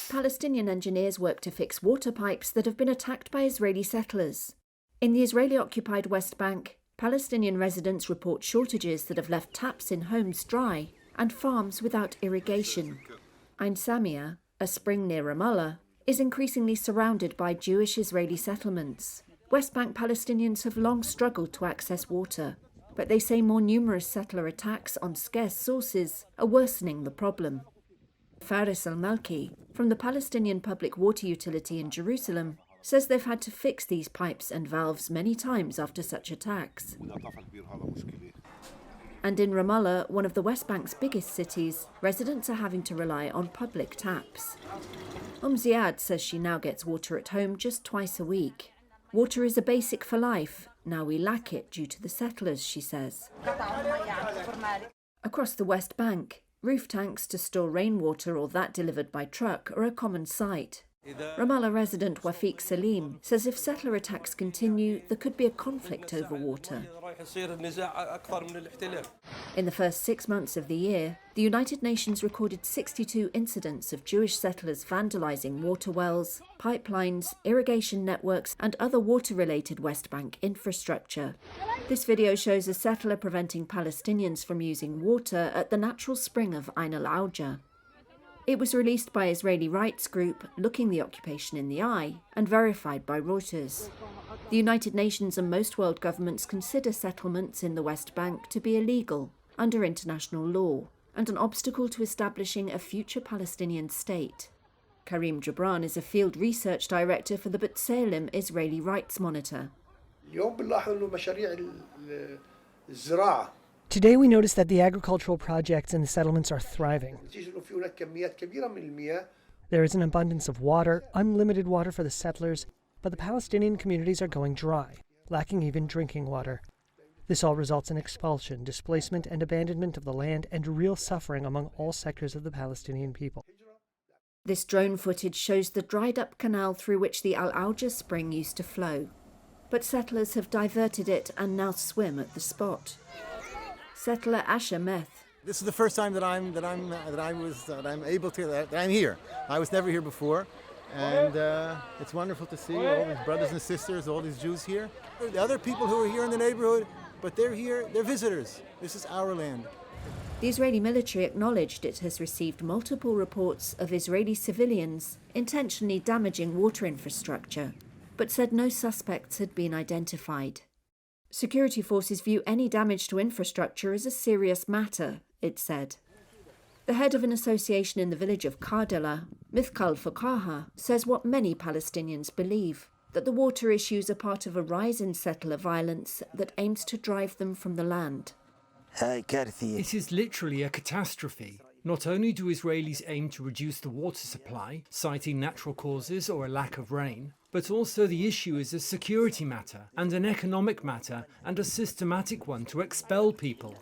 Palestinian engineers work to fix water pipes that have been attacked by Israeli settlers. In the Israeli-occupied West Bank, Palestinian residents report shortages that have left taps in homes dry and farms without irrigation. Ain Samia, a spring near Ramallah, is increasingly surrounded by Jewish Israeli settlements. West Bank Palestinians have long struggled to access water, but they say more numerous settler attacks on scarce sources are worsening the problem. Faris al-Malki, from the Palestinian public water utility in Jerusalem, says they've had to fix these pipes and valves many times after such attacks. And in Ramallah, one of the West Bank's biggest cities, residents are having to rely on public taps. Ziad says she now gets water at home just twice a week. Water is a basic for life. Now we lack it due to the settlers, she says. Across the West Bank, roof tanks to store rainwater or that delivered by truck are a common sight. Ramallah resident Wafiq Salim says if settler attacks continue, there could be a conflict over water. In the first 6 months of the year, the United Nations recorded 62 incidents of Jewish settlers vandalising water wells, pipelines, irrigation networks and other water-related West Bank infrastructure. This video shows a settler preventing Palestinians from using water at the natural spring of Ain al-Auja. It was released by Israeli rights group Looking the Occupation in the Eye and verified by Reuters. The United Nations and most world governments consider settlements in the West Bank to be illegal under international law and an obstacle to establishing a future Palestinian state. Karim Jabran is a field research director for the B'Tselem Israeli Rights Monitor. Today we notice that the agricultural projects in the settlements are thriving. There is an abundance of water, unlimited water for the settlers, but the Palestinian communities are going dry, lacking even drinking water. This all results in expulsion, displacement, and abandonment of the land and real suffering among all sectors of the Palestinian people. This drone footage shows the dried-up canal through which the Al-Auja spring used to flow. But settlers have diverted it and now swim at the spot. Settler Asher Meth. This is the first time that I'm here. I was never here before, and it's wonderful to see all these brothers and sisters, all these Jews here. The other people who are here in the neighborhood, but they're here, they're visitors. This is our land. The Israeli military acknowledged it has received multiple reports of Israeli civilians intentionally damaging water infrastructure, but said no suspects had been identified. Security forces view any damage to infrastructure as a serious matter, it said. The head of an association in the village of Kardala, Mithkal Fakaha, says what many Palestinians believe, that the water issues are part of a rise in settler violence that aims to drive them from the land. It is literally a catastrophe. Not only do Israelis aim to reduce the water supply, citing natural causes or a lack of rain, but also the issue is a security matter and an economic matter and a systematic one to expel people.